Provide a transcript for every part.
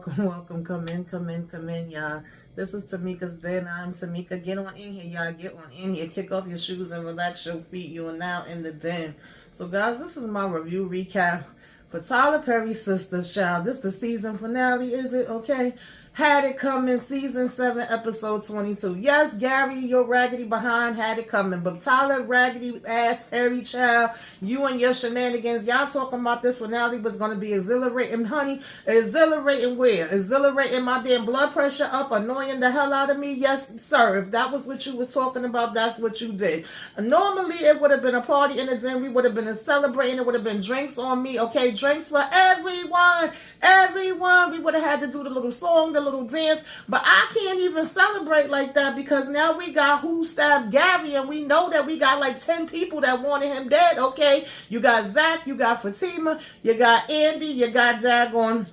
welcome, welcome. Come in, come in, come in, y'all. This is Tamika's Den. I'm Tamika. Get on in here, y'all. Get on in here. Kick off your shoes and relax your feet. You are now in the den. So, guys, this is my review recap for Tyler Perry's Sistas, child. This is the season finale, is it? Okay. Had it coming, season 7, episode 22. Yes, Gary, your raggedy behind had it coming. But Tyler, raggedy ass Perry, child, you and your shenanigans, y'all talking about this finale was going to be exhilarating, honey. Exhilarating where? Exhilarating my damn blood pressure up, annoying the hell out of me? Yes, sir. If that was what you was talking about, that's what you did. Normally, it would have been a party in the den. We would have been celebrating. It would have been drinks on me. Okay, drinks for everyone. Everyone. We would have had to do the little song, the little dance, but I can't even celebrate like that because now we got who stabbed Gary, and we know that we got like 10 people that wanted him dead. Okay, you got Zack, you got Fatima, you got Andy, you got Daggone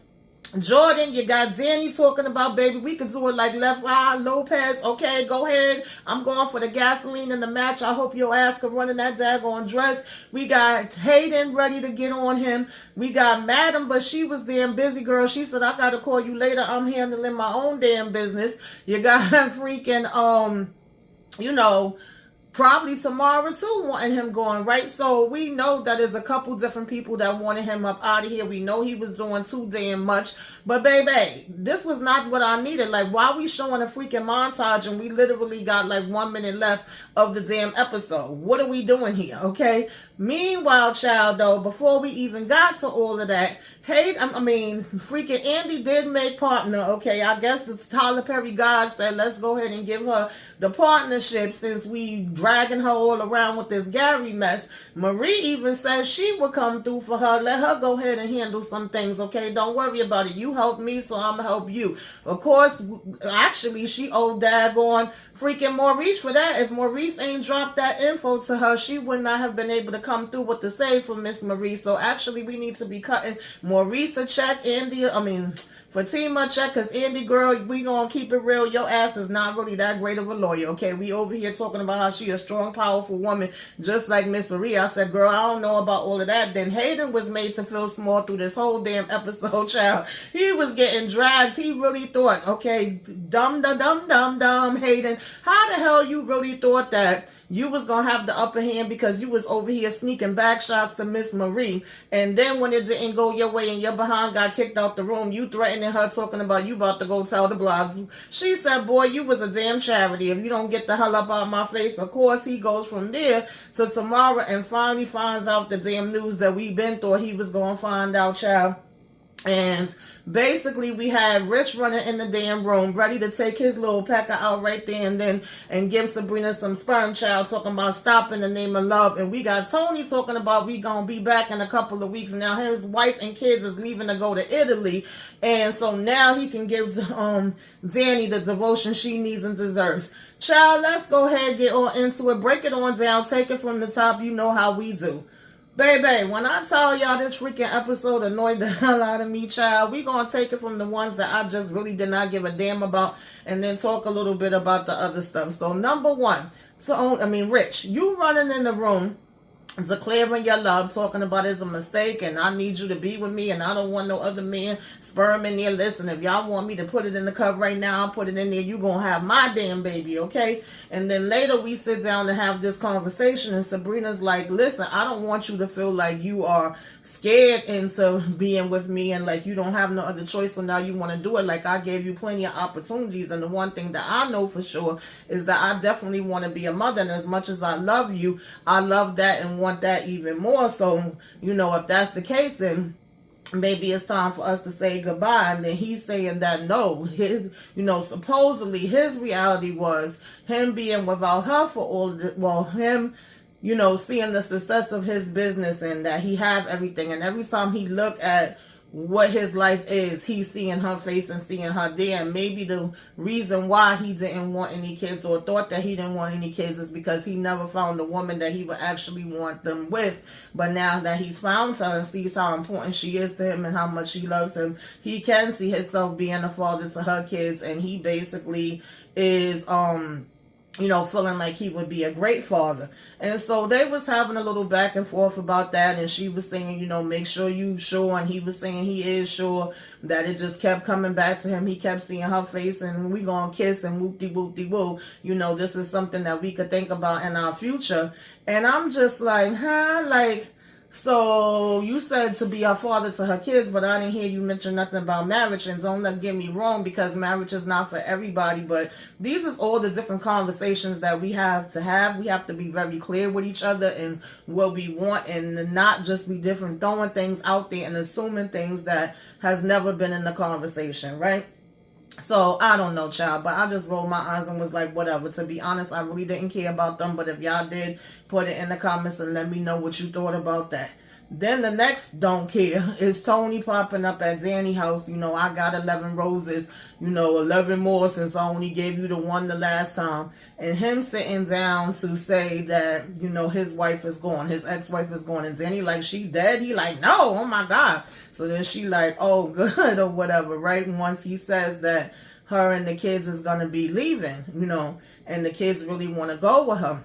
Jordan, you got Danni talking about, baby, we could do it like Left Eye, Lopez. Okay, go ahead. I'm going for the gasoline in the match. I hope your ass can run in that daggone dress. We got Hayden ready to get on him. We got Madam, but she was damn busy, girl. She said, I got to call you later. I'm handling my own damn business. You got freaking, probably tomorrow too wanting him going, right? So we know that there's a couple different people that wanted him up out of here. We know he was doing too damn much. But baby, this was not what I needed. Like, why we showing a freaking montage and we literally got like 1 minute left of the damn episode? What are we doing here, okay? Meanwhile, child, though, before we even got to all of that, freaking Andy did make partner, okay? I guess the Tyler Perry God said, let's go ahead and give her the partnership since we dragging her all around with this Gary mess. Marie even said she would come through for her. Let her go ahead and handle some things, okay? Don't worry about it. You help me, so I'm going to help you. Of course, actually, she owed daggone freaking Maurice for that. If Maurice ain't dropped that info to her, she would not have been able to come through with the save for Miss Maurice. So actually, we need to be cutting Maurice a check, Fatima check, because Andy, girl, we gonna keep it real. Your ass is not really that great of a lawyer, okay? We over here talking about how she a strong, powerful woman, just like Miss Marie. I said, girl, I don't know about all of that. Then Hayden was made to feel small through this whole damn episode, child. He was getting dragged. He really thought, okay, dumb, Hayden, how the hell you really thought that you was going to have the upper hand because you was over here sneaking back shots to Miss Marie. And then when it didn't go your way and your behind got kicked out the room, you threatening her talking about you about to go tell the blogs. She said, boy, you was a damn charity. If you don't get the hell up out of my face. Of course, he goes from there to tomorrow and finally finds out the damn news that we been thought he was going to find out, child. And basically, we had Rich running in the damn room, ready to take his little pecker out right there and give Sabrina some sperm, child, talking about stop in the name of love. And we got Tony talking about we gonna be back in a couple of weeks. Now his wife and kids is leaving to go to Italy, and so now he can give Danni the devotion she needs and deserves. Child, let's go ahead and get on into it. Break it on down. Take it from the top. You know how we do. Baby, when I tell y'all this freaking episode annoyed the hell out of me, child, we gonna take it from the ones that I just really did not give a damn about and then talk a little bit about the other stuff. So, number one, Rich, you running in the room, declaring your love, talking about it's a mistake and I need you to be with me and I don't want no other man sperm in there. Listen, if y'all want me to put it in the cup right now, I'll put it in there. You gonna have my damn baby, okay? And then later we sit down to have this conversation and Sabrina's like, listen, I don't want you to feel like you are scared into being with me and like you don't have no other choice, so now you want to do it. Like, I gave you plenty of opportunities, and the one thing that I know for sure is that I definitely want to be a mother, and as much as I love you, I love that and want that even more. So, if that's the case, then maybe it's time for us to say goodbye. And then he's saying that no, supposedly his reality was him being without her for all of the, him seeing the success of his business and that he have everything. And every time he look at what his life is, he's seeing her face and seeing her there. And maybe the reason why he didn't want any kids or thought that he didn't want any kids is because he never found a woman that he would actually want them with. But now that he's found her and sees how important she is to him and how much she loves him, he can see himself being a father to her kids. And he basically is feeling like he would be a great father. And so they was having a little back and forth about that, and she was saying, make sure you sure, and he was saying he is sure, that it just kept coming back to him. He kept seeing her face, and we gonna kiss and whoop-de-whoop-de-woo. This is something that we could think about in our future. And I'm just like, so you said to be a father to her kids, but I didn't hear you mention nothing about marriage. And don't get me wrong, because marriage is not for everybody, but these is all the different conversations that we have to have. We have to be very clear with each other and what we want, and not just be different, throwing things out there and assuming things that has never been in the conversation, right? So, I don't know, child, but I just rolled my eyes and was like, whatever. To be honest, I really didn't care about them, but if y'all did, put it in the comments and let me know what you thought about that. Then the next don't care is Tony popping up at Danni's house. I got 11 roses, 11 more since I only gave you the one the last time. And him sitting down to say that, his wife is gone, his ex-wife is gone. And Danni like, she dead? He like, no, oh my God. So then she like, oh, good, or whatever, right? And once he says that her and the kids is going to be leaving, and the kids really want to go with her.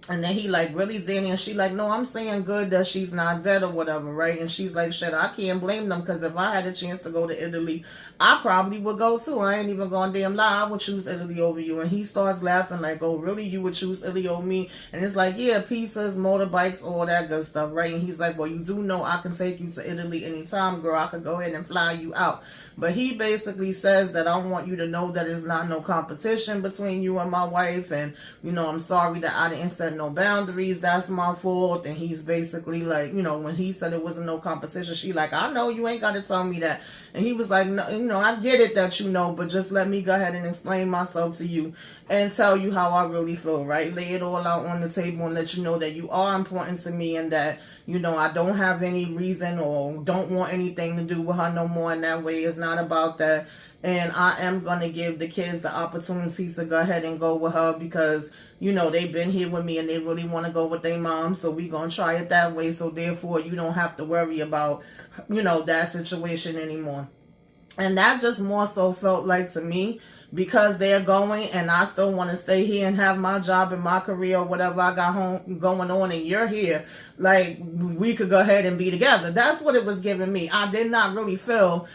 And then he like, really, Danni? And she like, no, I'm saying good that she's not dead or whatever, right? And she's like, shit, I can't blame them, because if I had a chance to go to Italy, I probably would go too. I ain't even gonna damn lie, I would choose Italy over you. And he starts laughing like, oh, really? You would choose Italy over me? And it's like, yeah, pizzas, motorbikes, all that good stuff, right? And he's like, well, you do know I can take you to Italy anytime, girl. I could go ahead and fly you out. But he basically says that I want you to know that it's not no competition between you and my wife. And, I'm sorry that I didn't set no boundaries. That's my fault. And he's basically like, when he said it wasn't no competition, she like, I know, you ain't got to tell me that. And he was like, no, I get it that but just let me go ahead and explain myself to you and tell you how I really feel, right? Lay it all out on the table and let you know that you are important to me, and that, I don't have any reason or don't want anything to do with her no more in that way. It's not about that. And I am going to give the kids the opportunity to go ahead and go with her, because, they've been here with me and they really want to go with their mom. So we going to try it that way. So therefore, you don't have to worry about, that situation anymore. And that just more so felt like, to me, because they're going and I still want to stay here and have my job and my career or whatever I got going on, and you're here, like, we could go ahead and be together. That's what it was giving me. I did not really feel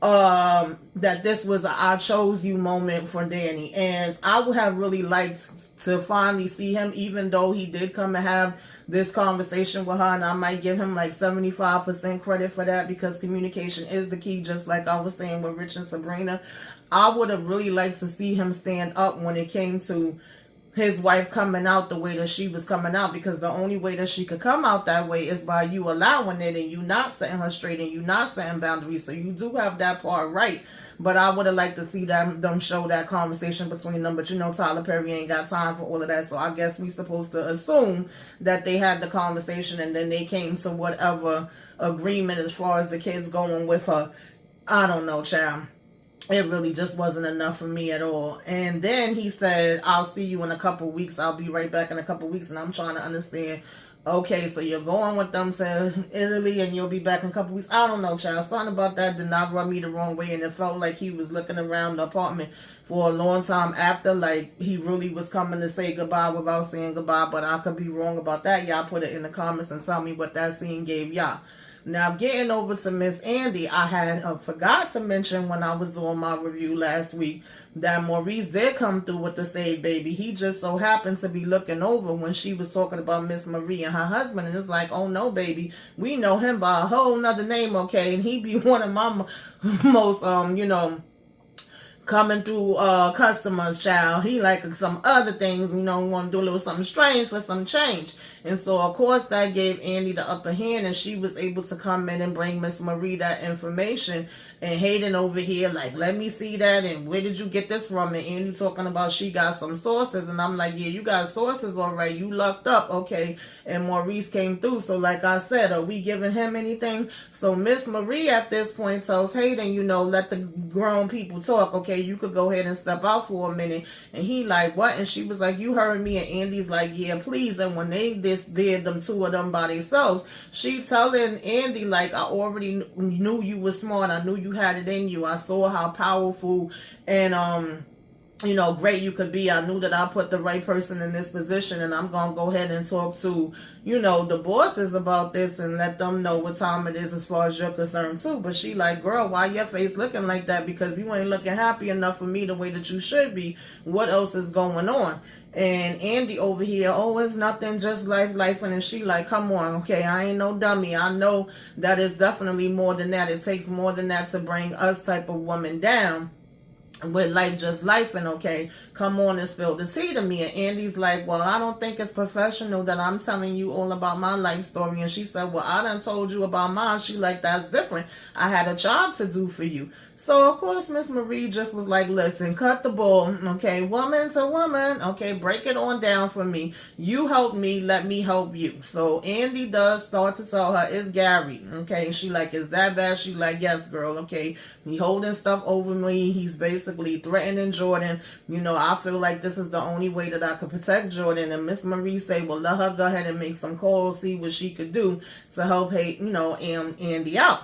that this was a I chose you moment for Danni. And I would have really liked to finally see him, even though he did come and have this conversation with her, and I might give him like 75% credit for that, because communication is the key, just like I was saying with Rich and Sabrina. I would have really liked to see him stand up when it came to his wife coming out the way that she was coming out, because the only way that she could come out that way is by you allowing it and you not setting her straight and you not setting boundaries. So you do have that part right. But I would have liked to see them show that conversation between them. But Tyler Perry ain't got time for all of that. So I guess we supposed to assume that they had the conversation and then they came to whatever agreement as far as the kids going with her. I don't know, child. It really just wasn't enough for me at all. And then he said, I'll see you in a couple weeks. I'll be right back in a couple weeks. And I'm trying to understand, okay, so you're going with them to Italy and you'll be back in a couple weeks. I don't know, child. Something about that did not rub me the wrong way. And it felt like he was looking around the apartment for a long time after, like he really was coming to say goodbye without saying goodbye. But I could be wrong about that. Y'all put it in the comments and tell me what that scene gave y'all. Now, getting over to Miss Andy, I had forgot to mention when I was doing my review last week that Maurice did come through with the Save Baby. He just so happened to be looking over when she was talking about Miss Marie and her husband. And it's like, oh no, baby, we know him by a whole nother name, okay? And he be one of my most, coming through customers, child. He like some other things, want to do a little something strange for some change. And so, of course, that gave Andy the upper hand, and she was able to come in and bring Miss Marie that information. And Hayden over here, like, let me see that, and where did you get this from? And Andy talking about she got some sources, and I'm like, yeah, you got sources, all right, you lucked up, okay. And Maurice came through, so like I said, are we giving him anything? So Miss Marie at this point tells Hayden, let the grown people talk, okay, you could go ahead and step out for a minute. And he like, what? And she was like, you heard me. And Andy's like, yeah, please. And when they did them two of them by themselves, she telling Andy, like, I already knew you were smart. I knew you had it in you. I saw how powerful and great you could be. I knew that I put the right person in this position, and I'm going to go ahead and talk to, the bosses about this and let them know what time it is as far as you're concerned too. But she like, girl, why your face looking like that? Because you ain't looking happy enough for me the way that you should be. What else is going on? And Andy over here, oh, it's nothing, just life. And then she like, come on, okay, I ain't no dummy. I know that it's definitely more than that. It takes more than that to bring us type of woman down. With life just life, and okay, come on and spill the tea to me. And Andy's like, well, I don't think it's professional that I'm telling you all about my life story. And she said, well, I done told you about mine. She like, that's different. I had a job to do for you. So of course Miss Marie just was like, listen, cut the bull, okay, woman to woman, okay, break it on down for me. You help me, let me help you. So Andy does start to tell her, it's Gary, okay. And she like, is that bad? She like, yes, girl, okay, he holding stuff over me. He's basically threatening Jordan. I feel like this is the only way that I could protect Jordan. And Miss Marie say, well, let her go ahead and make some calls, see what she could do to help Andy out.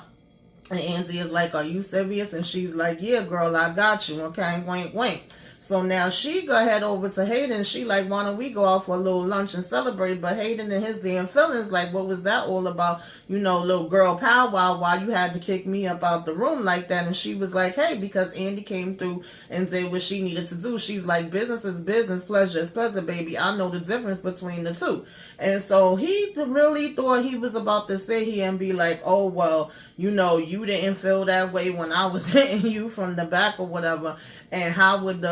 And Andy is like, are you serious? And she's like, yeah, girl, I got you. Okay, wink. So now she go head over to Hayden. She like, why don't we go out for a little lunch and celebrate? But Hayden and his damn feelings like, what was that all about? Little girl powwow, why you had to kick me up out the room like that? And she was like, hey, because Andy came through and did what she needed to do. She's like, business is business, pleasure is pleasure, baby. I know the difference between the two. And so he really thought he was about to sit here and be like, oh, well, you didn't feel that way when I was hitting you from the back or whatever. And how would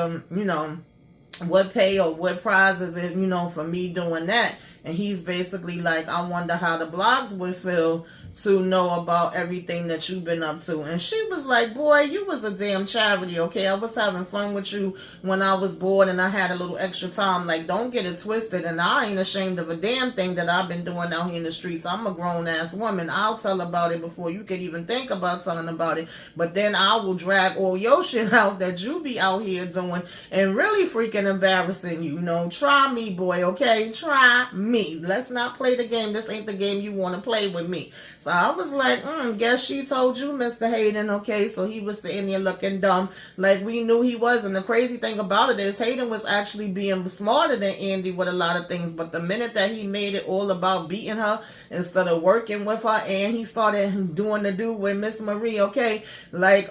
what pay or what prize is it, for me doing that? And he's basically like, I wonder how the blogs would feel to know about everything that you've been up to. And she was like, boy, you was a damn charity, okay? I was having fun with you when I was bored and I had a little extra time. Like, don't get it twisted. And I ain't ashamed of a damn thing that I've been doing out here in the streets. I'm a grown-ass woman. I'll tell about it before you could even think about telling about it. But then I will drag all your shit out that you be out here doing and really freaking embarrassing you. Try me, boy, okay? Try me. Let's not play the game. This ain't the game you want to play with me. So I was like, guess she told you, Mr. Hayden, okay? So he was sitting there looking dumb like we knew he was. And the crazy thing about it is Hayden was actually being smarter than Andy with a lot of things. But the minute that he made it all about beating her instead of working with her, and he started doing the do with Miss Marie, okay? Like,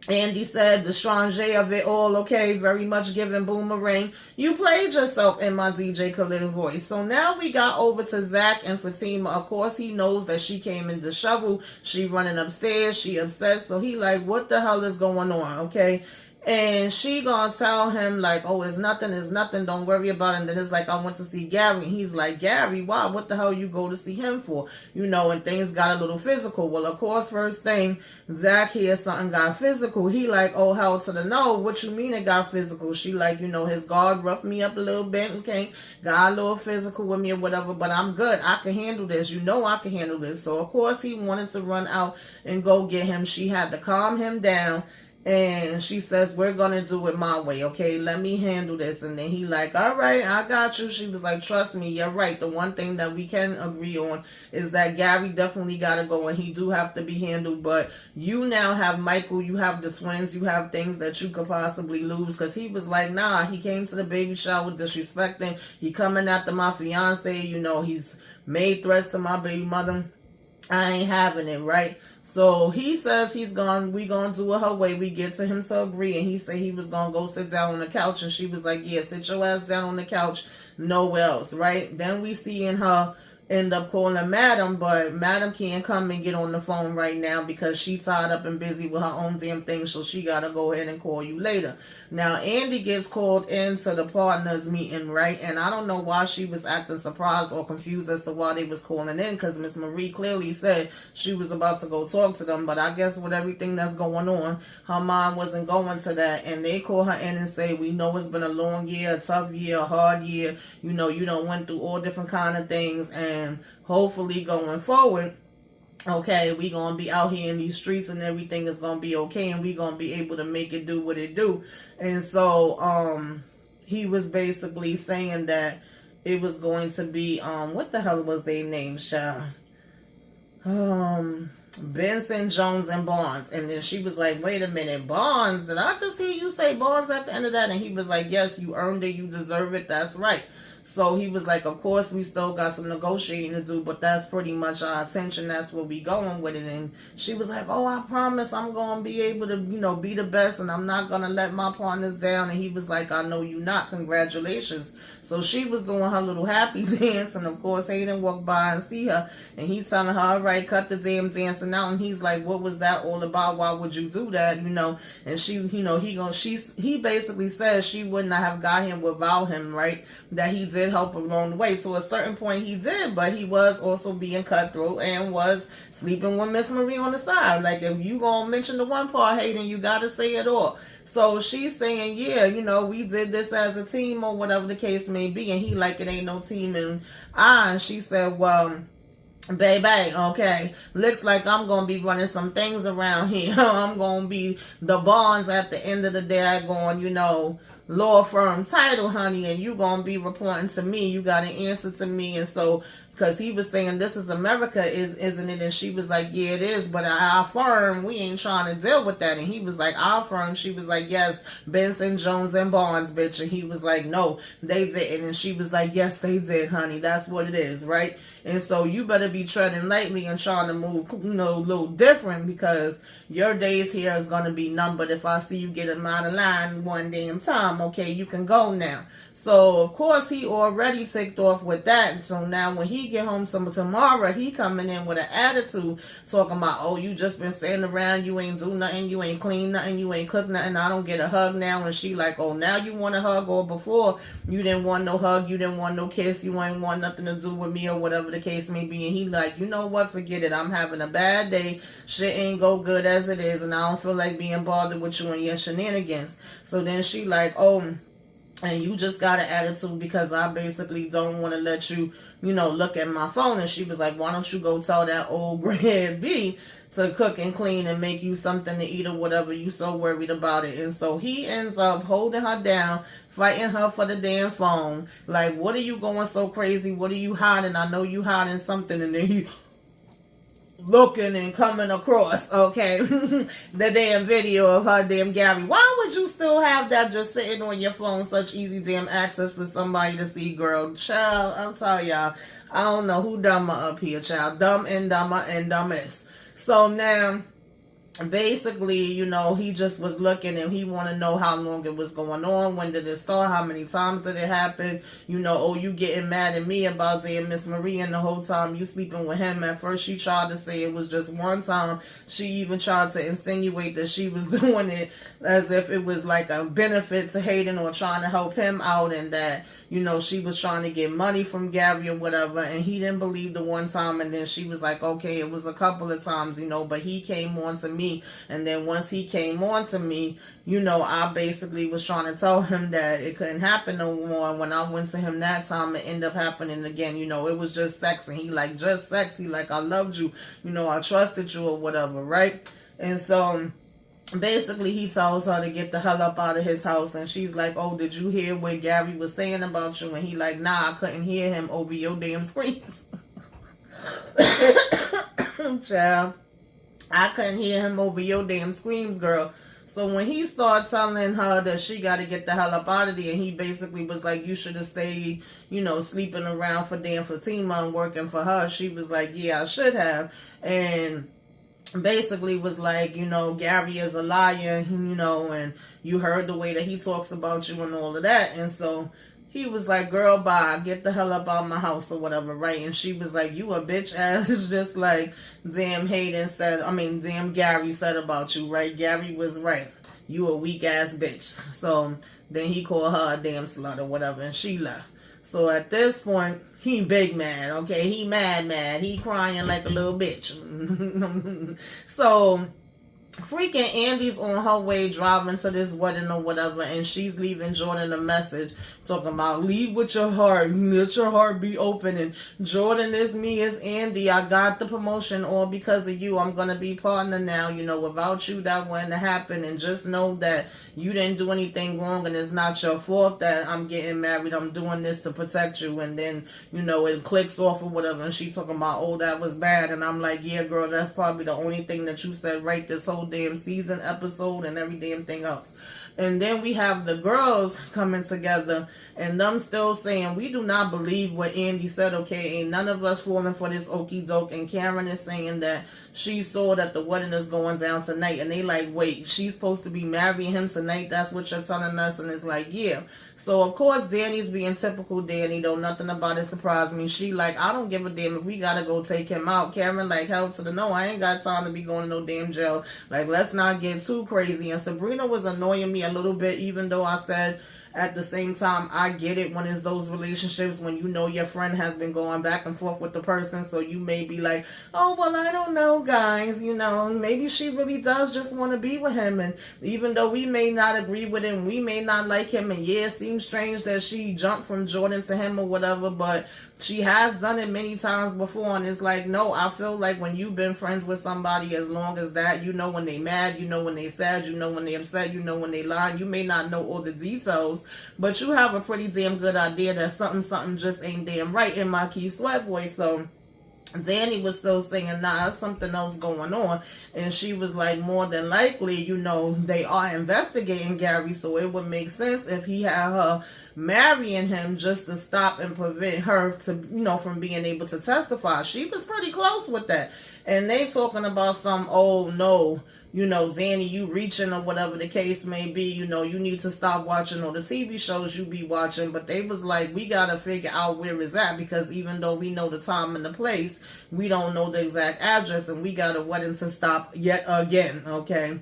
Andy said, the strange of it all, okay, very much giving Boomerang. You played yourself in my DJ Khalil voice. So now we got over to Zack and Fatima. Of course, he knows that she came in disheveled. She running upstairs. She upset. So he like, what the hell is going on, okay? And she gonna tell him like, oh, it's nothing, don't worry about it. And then it's like, I went to see Gary. And he's like, Gary, why? What the hell you go to see him for? And things got a little physical. Well, of course, first thing, Zack hears something got physical. He like, oh, hell to the no. What you mean it got physical? She like, his guard roughed me up a little bit, okay? Got a little physical with me or whatever, but I'm good. I can handle this. I can handle this. So, of course, he wanted to run out and go get him. She had to calm him down. And she says, we're going to do it my way, okay? Let me handle this. And then he like, all right, I got you. She was like, trust me, you're right. The one thing that we can agree on is that Gary definitely got to go and he do have to be handled. But you now have Michael, you have the twins, you have things that you could possibly lose. Because he was like, nah, he came to the baby shower disrespecting. He coming after my fiance. He's made threats to my baby mother. I ain't having it, right? So he says we gonna do it her way. We get to him to agree, and he said he was gonna go sit down on the couch, and she was like, yeah, sit your ass down on the couch, nowhere else, right? Then we see in her end up calling Madam, but Madam can't come and get on the phone right now because she tied up and busy with her own damn thing, so she gotta go ahead and call you later. Now Andy gets called into the partners meeting, right? And I don't know why she was acting surprised or confused as to why they was calling in, because Miss Marie clearly said she was about to go talk to them, but I guess with everything that's going on, her mind wasn't going to that. And they call her in and say, we know it's been a long year, a tough year, a hard year, you done went through all different kind of things, and hopefully going forward, okay, we gonna be out here in these streets and everything is gonna be okay, and we gonna be able to make it do what it do. And so he was basically saying that it was going to be what the hell was their names, child? Benson, Jones, and Barnes. And then she was like, wait a minute, Barnes? Did I just hear you say Barnes at the end of that? And he was like, yes, you earned it. You deserve it. That's right. So he was like, of course, we still got some negotiating to do, but that's pretty much our attention. That's where we going with it. And she was like, oh, I promise I'm going to be able to, be the best, and I'm not going to let my partners down. And he was like, I know you not. Congratulations. So she was doing her little happy dance, and of course, Hayden walked by and see her, and he telling her, all right, cut the damn dancing out. And he's like, what was that all about? Why would you do that? And she, he basically said she wouldn't have got him without him, right? That he did help along the way. To a certain point he did, but he was also being cutthroat and was sleeping with Miss Marie on the side. Like, if you gonna mention the one part, Hayden, you gotta say it all. So she's saying, yeah, we did this as a team or whatever the case may be. And he like, it ain't no team. And she said, well, baby, okay, looks like I'm going to be running some things around here. I'm going to be the Barnes at the end of the day, going, law firm title, honey, and you going to be reporting to me. You got an answer to me. And so, because he was saying, this is America, isn't it? And she was like, yeah, it is, but our firm, we ain't trying to deal with that. And he was like, our firm? She was like, yes, Benson, Jones, and Barnes, bitch. And he was like, no, they didn't. And she was like, yes, they did, honey. That's what it is, right? And so you better be treading lightly and trying to move, a little different, because your days here is going to be numbered. If I see you get him out of line one damn time, okay, you can go now. So, of course, he already ticked off with that. So now when he get home tomorrow, he coming in with an attitude, talking about, oh, you just been sitting around, you ain't do nothing, you ain't clean nothing, you ain't cook nothing, I don't get a hug now. And she like, oh, now you want a hug, or before you didn't want no hug, you didn't want no kiss, you ain't want nothing to do with me, or whatever the case may be. And he like, you know what, forget it, I'm having a bad day, shit ain't go good as it is, and I don't feel like being bothered with you and your shenanigans. So then she like, oh, and you just got an attitude because I basically don't want to let you, look at my phone. And she was like, why don't you go tell that old Grand B to cook and clean and make you something to eat or whatever, you so worried about it. And so he ends up holding her down, fighting her for the damn phone. Like, what are you going so crazy? What are you hiding? I know you hiding something. And then he looking and coming across, okay, the damn video of her damn Gary. Why would you still have that just sitting on your phone, such easy damn access for somebody to see, girl? Child, I'll tell y'all, I don't know who dumber up here, child. Dumb and dumber and dumbest. So now, basically, he just was looking and he want to know how long it was going on, when did it start, how many times did it happen, oh, you getting mad at me about damn Miss Marie, and the whole time you sleeping with him. At first she tried to say it was just one time. She even tried to insinuate that she was doing it as if it was like a benefit to Hayden or trying to help him out, and that she was trying to get money from Gary or whatever. And he didn't believe the one time. And then she was like, okay, it was a couple of times, but he came on to me. And then once he came on to me, I basically was trying to tell him that it couldn't happen no more. When I went to him that time, it ended up happening again. It was just sex. And he like, just sex. He like, I loved you. I trusted you or whatever, right? And so basically he tells her to get the hell up out of his house. And she's like, oh, did you hear what Gary was saying about you? And he like, nah, I couldn't hear him over your damn screams. Child, I couldn't hear him over your damn screams, girl. So when he started telling her that she got to get the hell up out of there, and he basically was like, you should have stayed, sleeping around for damn Fatima and working for her. She was like, yeah, I should have. And basically was like, Gary is a liar, and you heard the way that he talks about you and all of that. And so he was like, girl, bye, get the hell up out of my house or whatever, right? And she was like, you a bitch ass, just like damn Gary said about you, right? Gary was right. You a weak ass bitch. So then he called her a damn slut or whatever, and she left. So at this point, he big mad, okay? He mad. He crying like a little bitch. So freaking Andy's on her way driving to this wedding or whatever, and she's leaving Jordan a message talking about, leave with your heart, let your heart be open, and Jordan is me, is Andy, I got the promotion all because of you, I'm gonna be partner now, without you that wouldn't happen, and just know that you didn't do anything wrong and it's not your fault that I'm getting married. I'm doing this to protect you. And then, it clicks off or whatever. And she talking about, oh, that was bad. And I'm like, yeah, girl, that's probably the only thing that you said right this whole damn season, episode, and every damn thing else. And then we have the girls coming together and them still saying, we do not believe what Andy said, okay? Ain't none of us falling for this okie doke. And Karen is saying that she saw that the wedding is going down tonight. And they like, wait, she's supposed to be marrying him tonight? That's what you're telling us? And it's like, yeah. So, of course, Danny's being typical Danny, though. Nothing about it surprised me. She like, I don't give a damn if we gotta go take him out. Karen like, hell to the no. I ain't got time to be going to no damn jail. Like, let's not get too crazy. And Sabrina was annoying me a little bit, even though I said at the same time, I get it when it's those relationships when your friend has been going back and forth with the person. So you may be like, oh, well, I don't know, guys. Maybe she really does just want to be with him. And even though we may not agree with him, we may not like him. And yeah, it seems strange that she jumped from Jordan to him or whatever. But she has done it many times before. And it's like, no, I feel like when you've been friends with somebody as long as that, when they mad, when they sad, when they upset, when they lie. You may not know all the details, but you have a pretty damn good idea that something just ain't damn right in my Keith Sweat voice. So Danny was still saying, nah, there's something else going on. And she was like, more than likely, they are investigating Gary. So it would make sense if he had her marrying him just to stop and prevent her to, from being able to testify. She was pretty close with that. And they talking about some, oh no, Danny, you reaching or whatever the case may be, you need to stop watching all the TV shows you be watching. But they was like, we got to figure out where it's at, because even though we know the time and the place, we don't know the exact address, and we got a wedding to stop yet again, okay?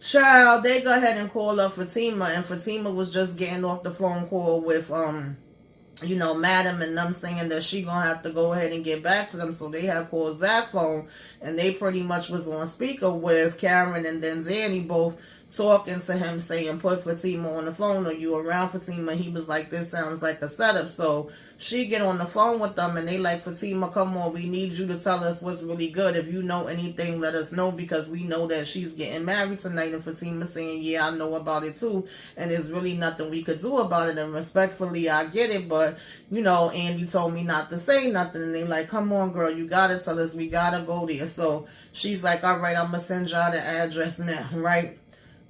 Child, they go ahead and call up Fatima, and Fatima was just getting off the phone call with, Madam and them saying that she gonna have to go ahead and get back to them. So they had called Zack phone, and they pretty much was on speaker with Karen and then Danny both talking to him, saying, put Fatima on the phone. Are you around, Fatima? He was like, this sounds like a setup. So she get on the phone with them, and they like, Fatima, come on, we need you to tell us what's really good. If you know anything, let us know, because we know that she's getting married tonight. And Fatima saying, yeah, I know about it too, and there's really nothing we could do about it. And respectfully, I get it, but Andy told me not to say nothing. And they like, come on, girl, you gotta tell us, we gotta go there. So she's like, all right, I'm gonna send y'all the address now, right?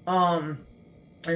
And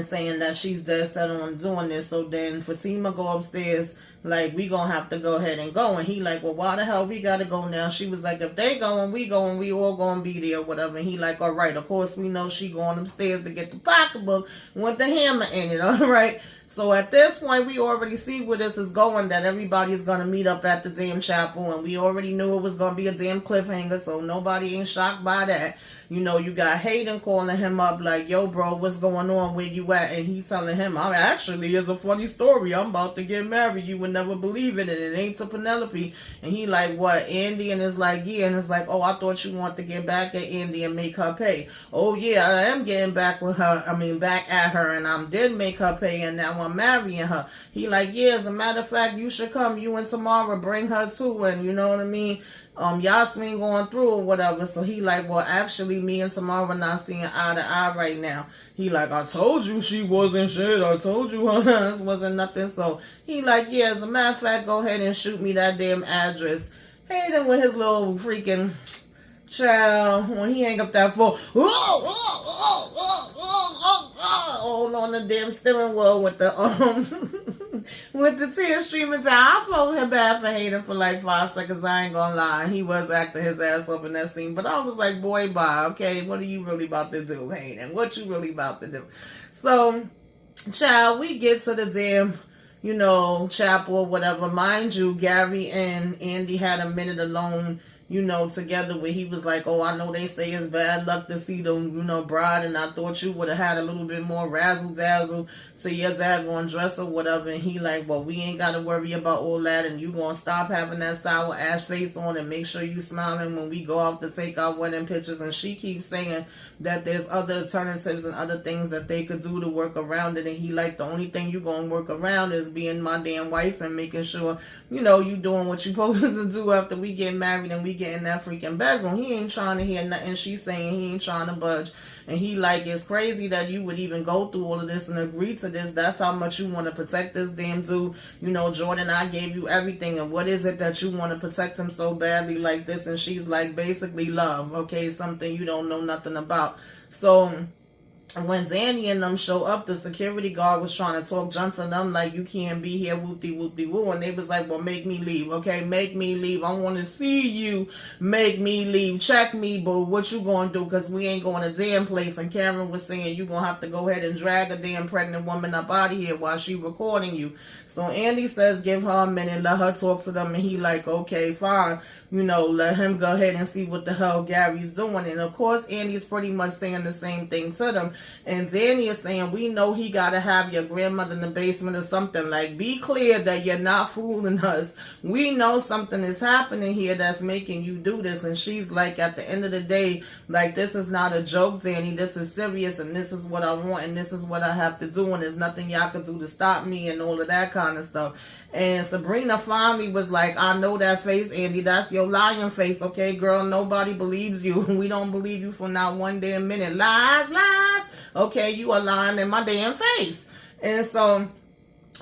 saying that she's dead set on doing this. So then Fatima go upstairs, like, we gonna have to go ahead and go. And he like, well, why the hell we gotta go now? She was like, if they go and we all gonna be there, whatever. And he like, all right, of course we know she going upstairs to get the pocketbook with the hammer in it, all right? So at this point, we already see where this is going, that everybody's going to meet up at the damn chapel, and we already knew it was going to be a damn cliffhanger, so nobody ain't shocked by that. You got Hayden calling him up like, yo, bro, what's going on? Where you at? And he's telling him, it's a funny story. I'm about to get married. You would never believe it, and it ain't to Penelope. And he like, what, Andy? And it's like, yeah. And it's like, oh, I thought you wanted to get back at Andy and make her pay. Oh, yeah, I am getting back at her, and I did make her pay, and now I'm marrying her. He like, yeah, as a matter of fact, you should come. You and Tamara, bring her too. And you know what I mean? Yasmin going through or whatever. So he like, well, actually, me and Tamara not seeing eye to eye right now. He like, I told you she wasn't shit. I told you this wasn't nothing. So he like, yeah, as a matter of fact, go ahead and shoot me that damn address. Hayden with his little freaking child, when he hang up that phone, hold on the damn steering wheel with the with the tears streaming down. I felt him bad for Hayden for like 5 seconds. I ain't gonna lie, he was acting his ass off in that scene, but I was like, boy, bye. Okay, what are you really about to do, Hayden? What you really about to do? So, child, we get to the damn chapel or whatever. Mind you, Gary and Andy had a minute alone, together, where he was like, oh, I know they say it's bad luck to see the, bride, and I thought you would have had a little bit more razzle-dazzle to your daggone dress or whatever. And he like, well, we ain't got to worry about all that, and you gonna stop having that sour ass face on and make sure you smiling when we go out to take our wedding pictures. And she keeps saying that there's other alternatives and other things that they could do to work around it. And he like, the only thing you gonna work around is being my damn wife and making sure, you doing what you supposed to do after we get married and we get in that freaking bedroom. He ain't trying to hear nothing she's saying. He ain't trying to budge. And he like, it's crazy that you would even go through all of this and agree to this. That's how much you want to protect this damn dude. You know, Jordan, I gave you everything. And what is it that you want to protect him so badly like this? And she's like, basically love. Okay, something you don't know nothing about. So when Danni and them show up, the security guard was trying to talk Johnson and them like, you can't be here, whoop-de-whoop-de-woo. And they was like, well, make me leave, okay? Make me leave. I want to see you. Make me leave. Check me, boo. What you going to do? Because we ain't going to damn place. And Karen was saying, you going to have to go ahead and drag a damn pregnant woman up out of here while she recording you. So Andy says, give her a minute. Let her talk to them. And he like, okay, fine. You know, let him go ahead and see what the hell Gary's doing. And of course, Andy's pretty much saying the same thing to them. And Danni is saying, we know he got to have your grandmother in the basement or something. Like, be clear that you're not fooling us. We know something is happening here that's making you do this. And she's like, at the end of the day, like, this is not a joke, Danni. This is serious. And this is what I want. And this is what I have to do. And there's nothing y'all can do to stop me and all of that kind of stuff. And Sabrina finally was like, I know that face, Andy. That's your lying face, okay, girl? Nobody believes you. We don't believe you for not one damn minute. Lies, lies. Okay, you are lying in my damn face. And so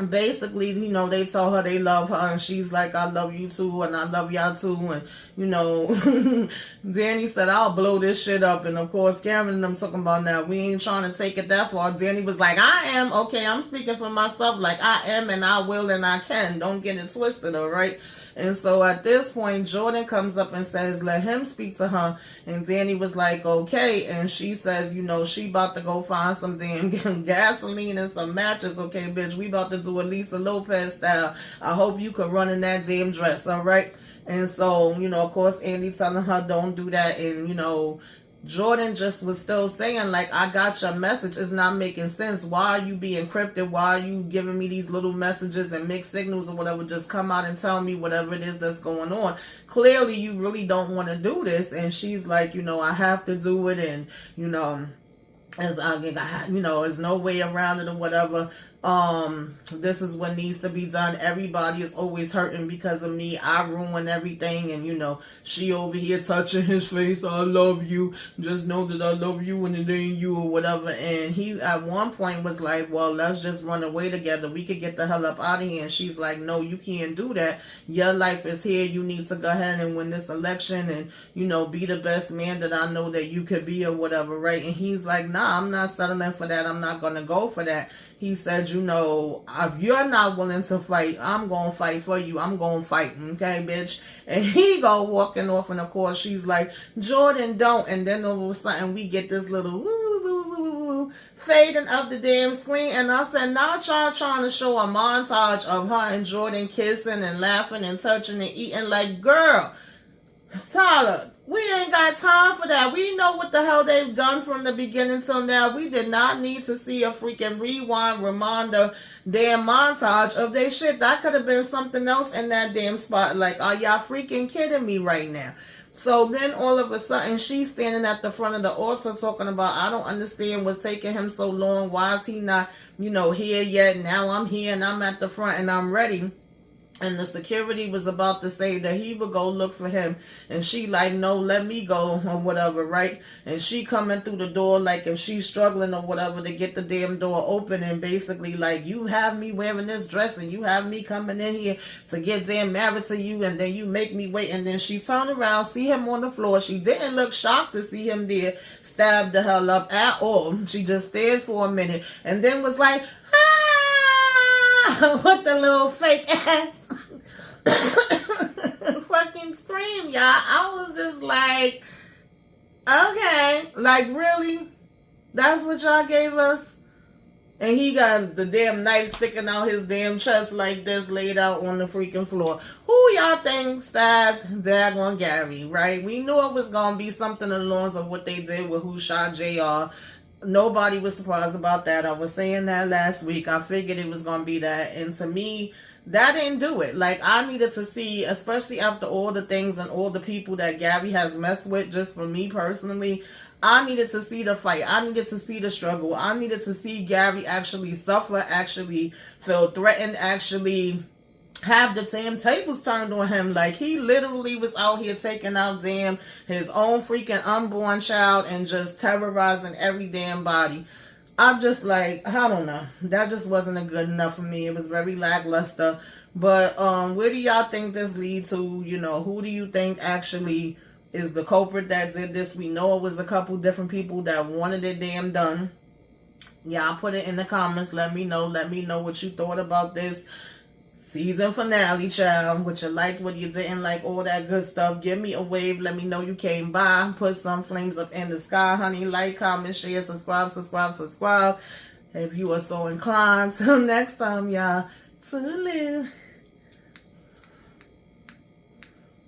basically, you know, they tell her they love her, and she's like, I love you too, and I love y'all too. And you know, Danni said, I'll blow this shit up. And of course, Karen and them talking about now, we ain't trying to take it that far. Danni was like, I am, okay, I'm speaking for myself, like I am, and I will, and I can. Don't get it twisted, all right? And so at this point, Jordan comes up and says, let him speak to her. And Danni was like, okay. And she says, you know, she about to go find some damn gasoline and some matches. Okay, bitch, we about to do a Lisa Lopez style. I hope you can run in that damn dress, all right? And so, you know, of course, Andy telling her don't do that. And, you know, Jordan just was still saying, like, I got your message. It's not making sense. Why are you being encrypted? Why are you giving me these little messages and mixed signals or whatever? Just come out and tell me whatever it is that's going on. Clearly, you really don't want to do this. And she's like, you know, I have to do it. And, you know, as you know, there's no way around it or whatever. This is what needs to be done. Everybody is always hurting because of me. I ruin everything. And, you know, she over here touching his face. I love you. Just know that I love you and it ain't you or whatever. And he at one point was like, well, let's just run away together. We could get the hell up out of here. And she's like, no, you can't do that. Your life is here. You need to go ahead and win this election and, you know, be the best man that I know that you could be or whatever, right? And he's like, nah, I'm not settling for that. I'm not going to go for that. He said, you know, if you're not willing to fight, I'm going to fight for you. I'm going to fight, okay, bitch? And he go walking off, and of course, she's like, Jordan, don't. And then all of a sudden, we get this little fading up the damn screen. And I said, now y'all trying to show a montage of her and Jordan kissing and laughing and touching and eating. Like, girl, Tyler, we ain't got time for that. We know what the hell they've done from the beginning till now. We did not need to see a freaking rewind, reminder, damn montage of their shit. That could have been something else in that damn spot. Like, are y'all freaking kidding me right now? So then all of a sudden, she's standing at the front of the altar talking about, I don't understand what's taking him so long. Why is he not, you know, here yet? Now I'm here and I'm at the front and I'm ready. And the security was about to say that he would go look for him. And she like, no, let me go or whatever, right? And she coming through the door like if she's struggling or whatever to get the damn door open. And basically like, you have me wearing this dress and you have me coming in here to get damn married to you. And then you make me wait. And then she turned around, see him on the floor. She didn't look shocked to see him there, stabbed the hell up at all. She just stared for a minute and then was like, ah, with the little fake ass fucking scream, y'all. I was just like, okay, like really? That's what y'all gave us? And he got the damn knife sticking out his damn chest like this, laid out on the freaking floor. Who y'all think stabbed Daggone Gary, right? We knew it was going to be something along the lines of what they did with who shot JR. Nobody was surprised about that. I was saying that last week. I figured it was going to be that. And to me, that didn't do it. Like, I needed to see, especially after all the things and all the people that Gary has messed with, just for me personally, I needed to see the fight. I needed to see the struggle. I needed to see Gary actually suffer, actually feel threatened, actually have the damn tables turned on him. Like, he literally was out here taking out his own freaking unborn child and just terrorizing every damn body. I'm just like, I don't know. That just wasn't a good enough for me. It was very lackluster. But where do y'all think this lead to? You know, who do you think actually is the culprit that did this? We know it was a couple different people that wanted it damn done. Y'all put it in the comments. Let me know. Let me know what you thought about this season finale, child. What you liked, what you didn't like, all that good stuff. Give me a wave. Let me know you came by. Put some flames up in the sky, honey. Like, comment, share, subscribe. If you are so inclined. Till next time, y'all. Toodaloo.